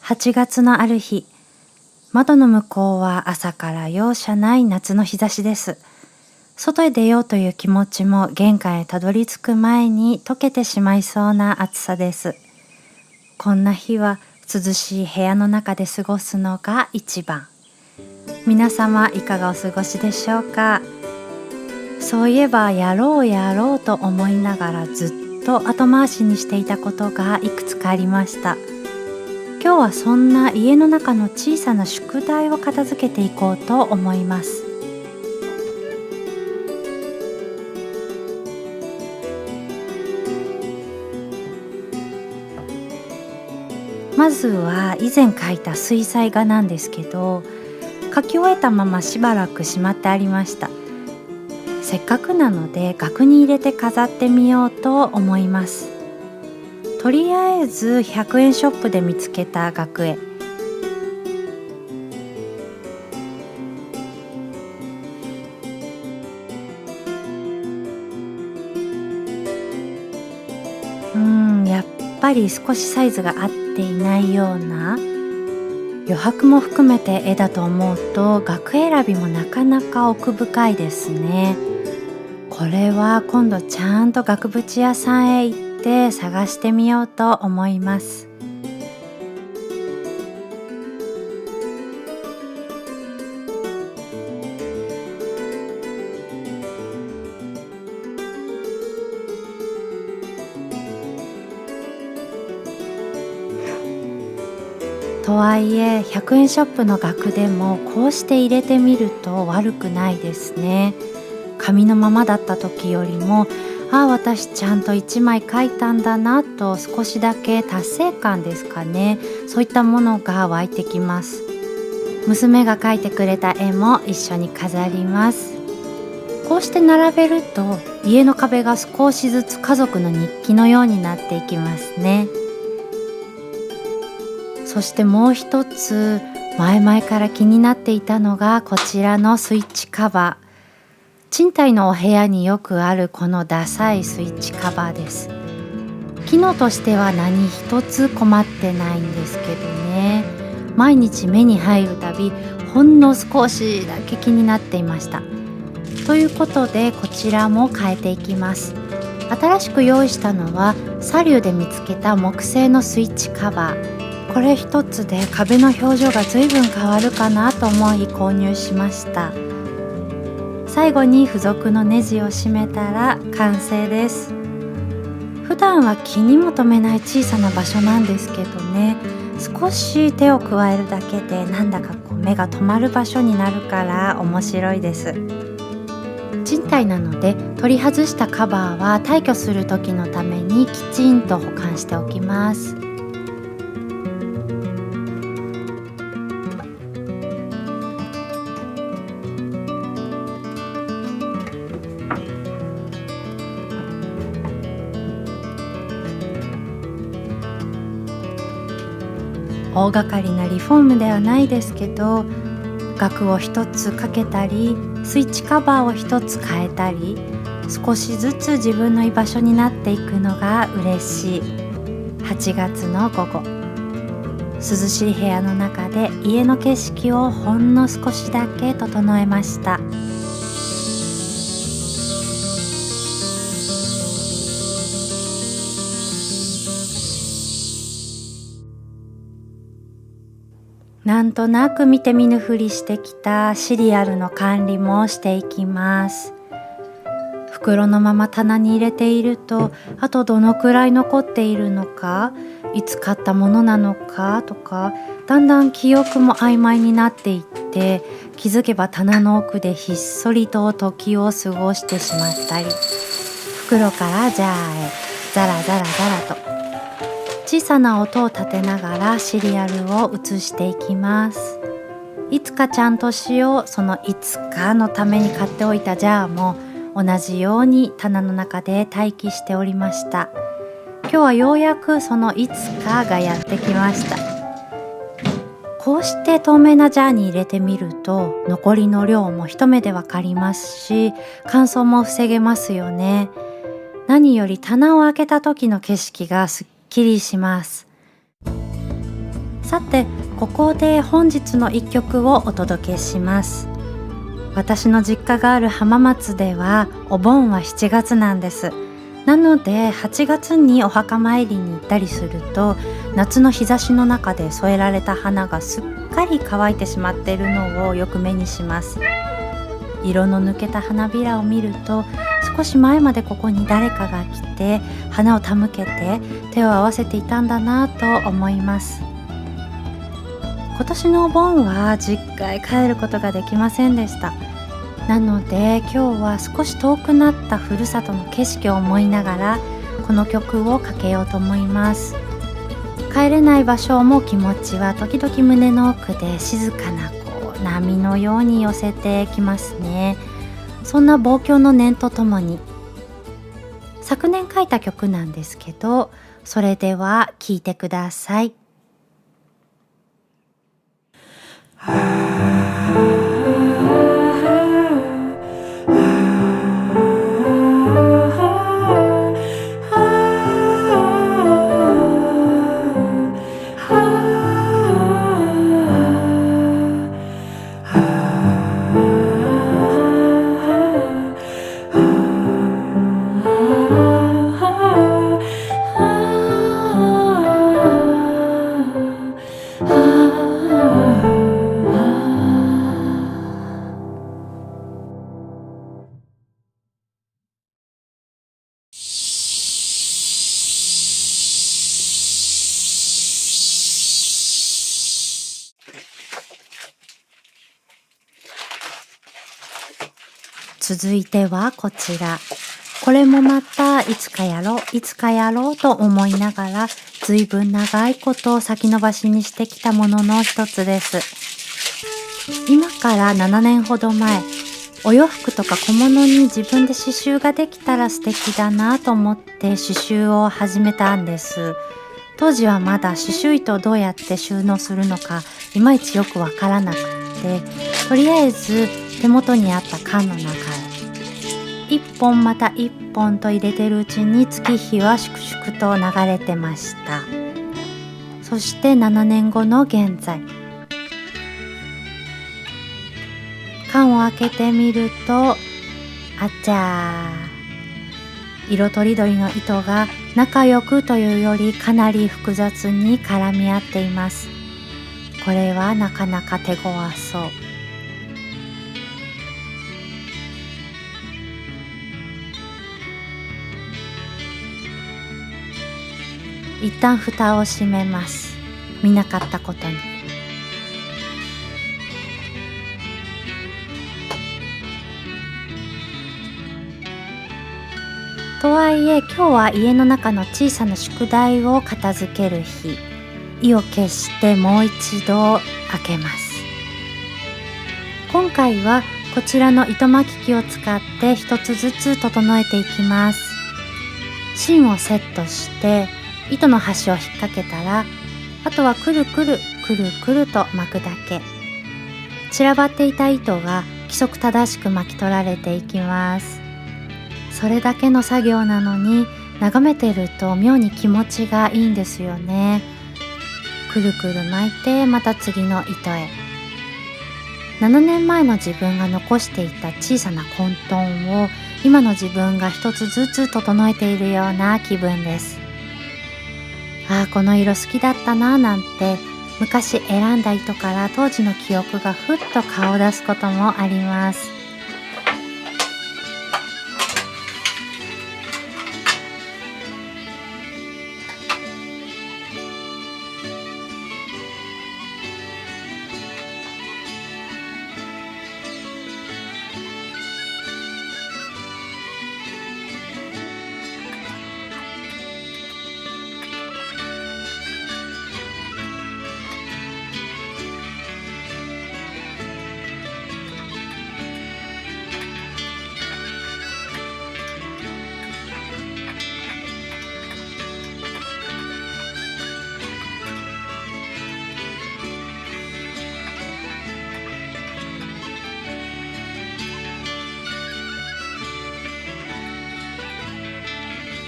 8月のある日、窓の向こうは朝から容赦ない夏の日差しです。外へ出ようという気持ちも玄関へたどり着く前に溶けてしまいそうな暑さです。こんな日は涼しい部屋の中で過ごすのが一番。皆様いかがお過ごしでしょうか。そういえばやろうと思いながらずっと後回しにしていたことがいくつかありました。今日はそんな家の中の小さな宿題を片付けていこうと思います。まずは以前描いた水彩画なんですけど、描き終えたまましばらくしまってありました。せっかくなので額に入れて飾ってみようと思います。とりあえず100円ショップで見つけた額絵。やっぱり少しサイズが合っていないような、余白も含めて絵だと思うと額選びもなかなか奥深いですね。これは今度ちゃんと額縁屋さんへ行って探してみようと思います。とはいえ100円ショップの額でもこうして入れてみると悪くないですね。紙のままだった時よりも、私ちゃんと1枚描いたんだなと少しだけ達成感ですかね。そういったものが湧いてきます。娘が描いてくれた絵も一緒に飾ります。こうして並べると家の壁が少しずつ家族の日記のようになっていきますね。そしてもう一つ前々から気になっていたのがこちらのスイッチカバー。賃貸のお部屋によくあるこのダサいスイッチカバーです。機能としては何一つ困ってないんですけどね。毎日目に入るたびほんの少しだけ気になっていました。ということでこちらも変えていきます。新しく用意したのはサリューで見つけた木製のスイッチカバー。これ一つで壁の表情が随分変わるかなと思い購入しました。最後に付属のネジを締めたら完成です。普段は気にも留めない小さな場所なんですけどね、少し手を加えるだけでなんだか目が止まる場所になるから面白いです。賃貸なので取り外したカバーは退去する時のためにきちんと保管しておきます。大掛かりなリフォームではないですけど、額を一つかけたりスイッチカバーを一つ変えたり、少しずつ自分の居場所になっていくのが嬉しい8月の午後。涼しい部屋の中で家の景色をほんの少しだけ整えました。なんとなく見て見ぬふりしてきたシリアルの管理もしていきます。袋のまま棚に入れていると、あとどのくらい残っているのか、いつ買ったものなのかとか、だんだん記憶も曖昧になっていって、気づけば棚の奥でひっそりと時を過ごしてしまったり、袋からジャーへザラザラザラと小さな音を立てながらシリアルを移していきます。いつかちゃんとしよう、そのいつかのために買っておいたジャーも同じように棚の中で待機しておりました。今日はようやくそのいつかがやってきました。こうして透明なジャーに入れてみると残りの量も一目でわかりますし、乾燥も防げますよね。何より棚を開けた時の景色がすっきりします。さて、ここで本日の一曲をお届けします。私の実家がある浜松ではお盆は7月なんです。なので8月にお墓参りに行ったりすると、夏の日差しの中で添えられた花がすっかり乾いてしまっているのをよく目にします。色の抜けた花びらを見ると、少し前までここに誰かが来て花を手向けて手を合わせていたんだなと思います。今年のお盆は実家へ帰ることができませんでした。なので今日は少し遠くなったふるさとの景色を思いながらこの曲をかけようと思います。帰れない場所を思う気持ちは時々胸の奥で静かな波のように寄せてきますね。そんな望郷の念とともに、昨年書いた曲なんですけど、それでは聴いてください。続いてはこちら。これもまたいつかやろう、いつかやろうと思いながら、ずいぶん長いことを先延ばしにしてきたものの一つです。今から7年ほど前、お洋服とか小物に自分で刺繍ができたら素敵だなと思って刺繍を始めたんです。当時はまだ刺繍糸をどうやって収納するのかいまいちよくわからなくって、とりあえず手元にあった缶の中へ一本また一本と入れてるうちに月日は粛々と流れてました。そして7年後の現在、缶を開けてみると、あちゃー、色とりどりの糸が仲良くというよりかなり複雑に絡み合っています。これはなかなか手強そう。一旦蓋を閉めます。見なかったことに。とはいえ今日は家の中の小さな宿題を片付ける日。意を決してもう一度開けます。今回はこちらの糸巻き機を使って一つずつ整えていきます。芯をセットして糸の端を引っ掛けたら、あとはくるくるくるくると巻くだけ。散らばっていた糸が規則正しく巻き取られていきます。それだけの作業なのに眺めてると妙に気持ちがいいんですよね。くるくる巻いてまた次の糸へ。7年前の自分が残していた小さな混沌を今の自分が一つずつ整えているような気分です。ああ、この色好きだったななんて昔選んだ糸から当時の記憶がふっと顔を出すこともあります。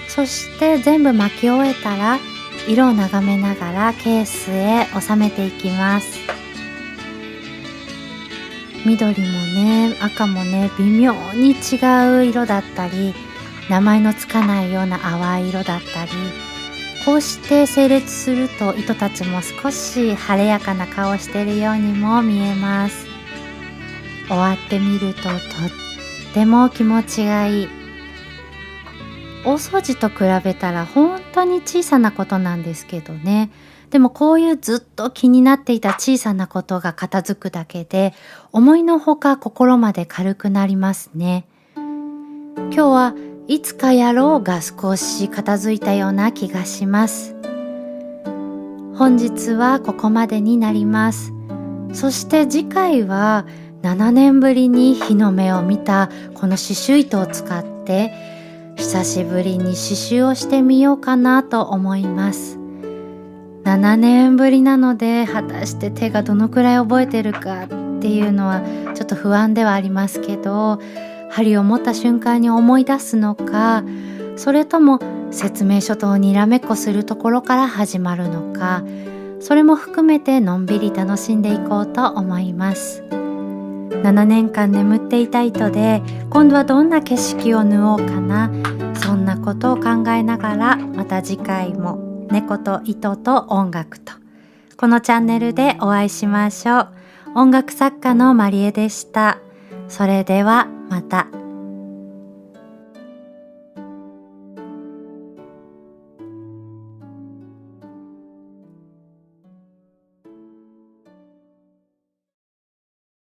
そして全部巻き終えたら色を眺めながらケースへ収めていきます。緑もね、赤もね、微妙に違う色だったり、名前のつかないような淡い色だったり、こうして整列すると糸たちも少し晴れやかな顔をしているようにも見えます。終わってみるととっても気持ちがいい。大掃除と比べたら本当に小さなことなんですけどね。でもこういうずっと気になっていた小さなことが片付くだけで、思いのほか心まで軽くなりますね。今日はいつかやろうが少し片付いたような気がします。本日はここまでになります。そして次回は7年ぶりに日の目を見たこの刺繍糸を使って久しぶりに刺繍をしてみようかなと思います。7年ぶりなので果たして手がどのくらい覚えてるかっていうのはちょっと不安ではありますけど、針を持った瞬間に思い出すのか、それとも説明書とにらめっこするところから始まるのか、それも含めてのんびり楽しんでいこうと思います。7年間眠っていた糸で今度はどんな景色を縫おうかな、そんなことを考えながら、また次回も猫と糸と音楽とこのチャンネルでお会いしましょう。音楽作家のまりえでした。それではまた。